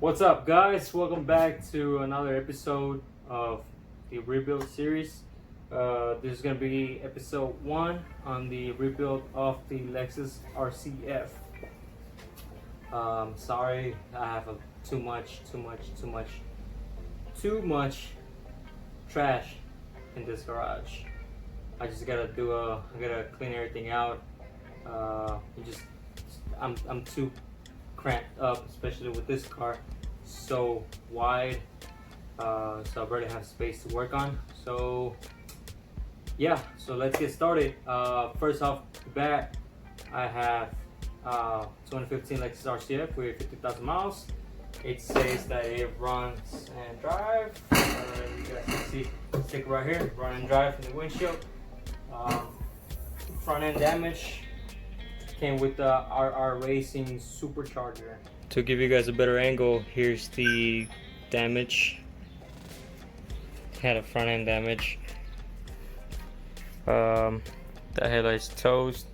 What's up, guys? Welcome back to another episode of the rebuild series. This is going to be episode 1 on the rebuild of the Lexus RcF. Sorry, I have too much trash in this garage. I just gotta I gotta clean everything out. I'm too cramped up, especially with this car so wide, so I barely have space to work on. So yeah, so let's get started. First off the bat, I have 2015 Lexus RcF with 50,000 miles. It says that it runs and drive. You guys can see the sticker right here, run and drive in the windshield. Front end damage came with the RR Racing Supercharger. To give you guys a better angle, here's the damage. Had a front end damage. The headlight's toast.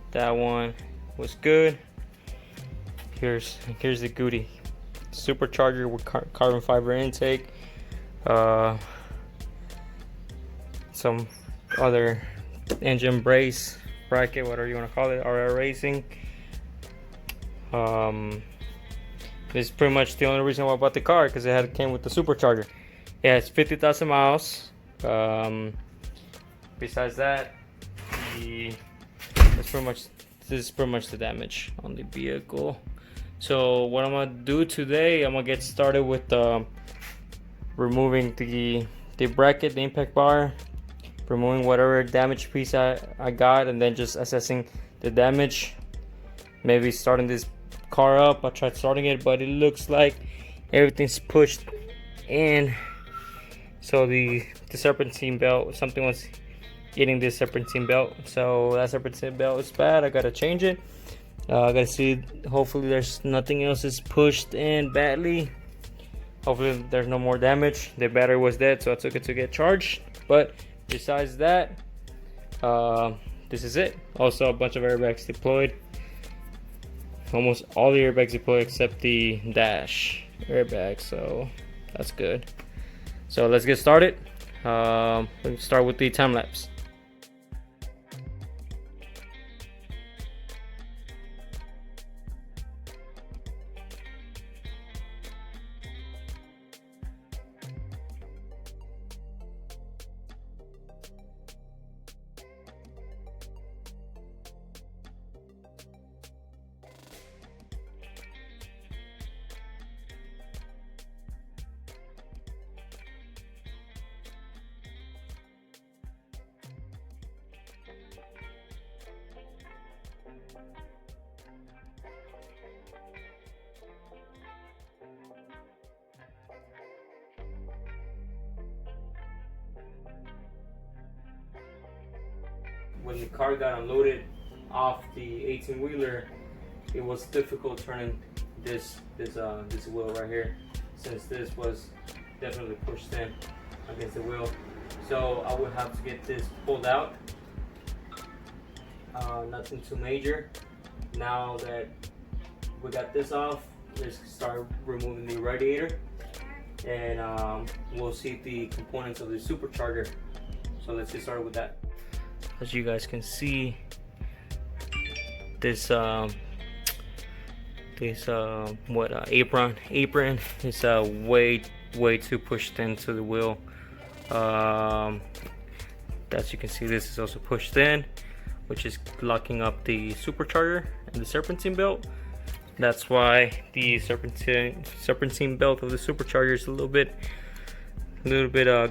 That one was good. Here's the goodie. Supercharger with carbon fiber intake. Some other engine brace bracket, whatever you want to call it, RR Racing. This is pretty much the only reason why I bought the car, because it came with the supercharger. Yeah, it's 50,000 miles. Besides that, this is pretty much the damage on the vehicle. So what I'm gonna do today, I'm gonna get started with removing the bracket, the impact bar, removing whatever damage piece I got, and then just assessing the damage. Maybe starting this car up. I tried starting it, but it looks like everything's pushed in. So the serpentine belt, something was eating this serpentine belt. So that serpentine belt is bad. I gotta change it. I gotta see. Hopefully there's nothing else is pushed in badly. Hopefully there's no more damage. The battery was dead, so I took it to get charged. But besides that, this is it. Also, a bunch of airbags deployed. Almost all the airbags deployed except the dash airbag, so that's good. So let's get started. Let's start with the time lapse. When the car got unloaded off the 18-wheeler, it was difficult turning this wheel right here, since this was definitely pushed in against the wheel. So I would have to get this pulled out. Nothing too major. Now that we got this off, let's start removing the radiator, and we'll see the components of the supercharger. So let's get started with that. As you guys can see, this apron is way too pushed into the wheel. As you can see, this is also pushed in, which is locking up the supercharger and the serpentine belt. That's why the serpentine belt of the supercharger is a little bit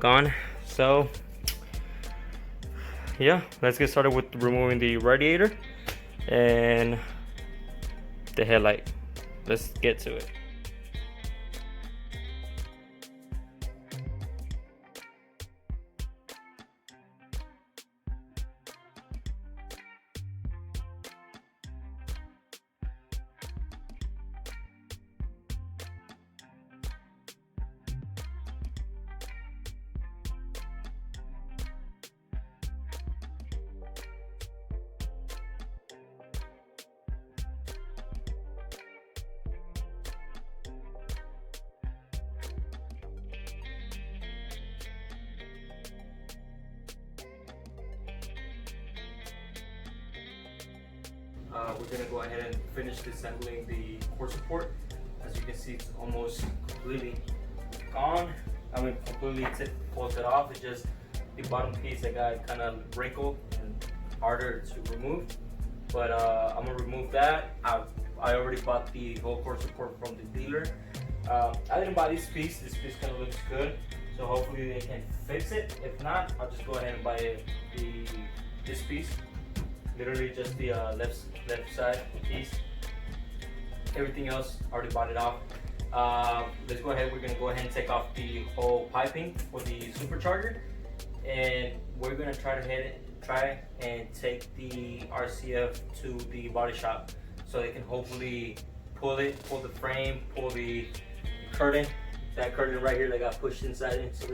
gone. So yeah, let's get started with removing the radiator and the headlight. Let's get to it. we're gonna go ahead and finish assembling the core support. As you can see, it's almost completely gone. I mean, completely pulled it off. It's just the bottom piece that got kind of wrinkled and harder to remove. But I'm gonna remove that. I already bought the whole core support from the dealer. I didn't buy this piece. This piece kind of looks good, so hopefully they can fix it. If not, I'll just go ahead and buy this piece. Literally just the left side piece. Everything else, already bought it off. Let's go ahead. We're gonna go ahead and take off the whole piping for the supercharger, and we're gonna try and take the RCF to the body shop so they can hopefully pull the frame, pull the curtain, that curtain right here that got pushed inside into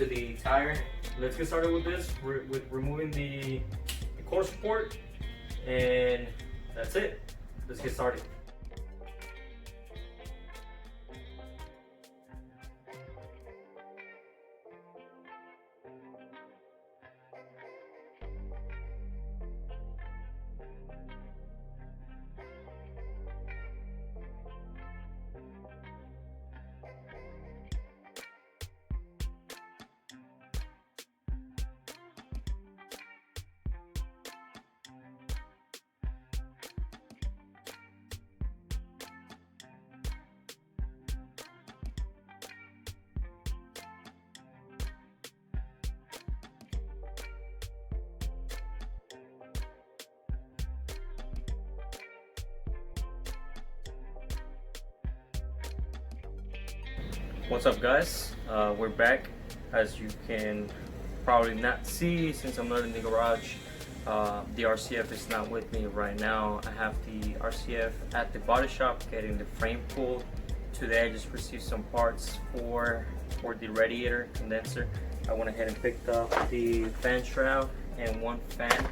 the tire. Let's get started with this. With removing the core support, and that's it. Let's get started. What's up, guys? We're back. As you can probably not see, since I'm not in the garage, the RCF is not with me right now. I have the RCF at the body shop getting the frame pulled. Today I just received some parts for the radiator condenser. I went ahead and picked up the fan shroud and one fan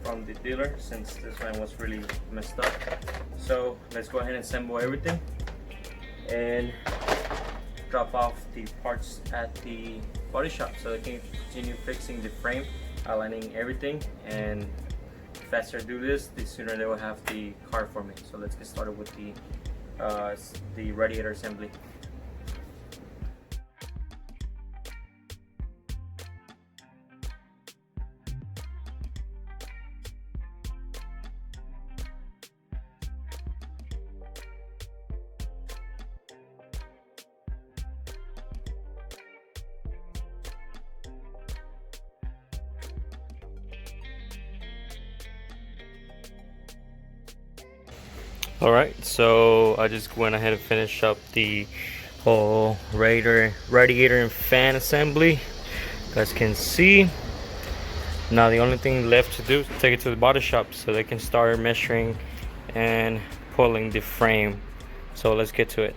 from the dealer since this one was really messed up. So let's go ahead and assemble everything and drop off the parts at the body shop so they can continue fixing the frame, aligning everything, and the faster I do this, the sooner they will have the car for me. So let's get started with the radiator assembly. Alright, so I just went ahead and finished up the whole radiator and fan assembly. You guys can see. Now the only thing left to do is take it to the body shop so they can start measuring and pulling the frame. So let's get to it.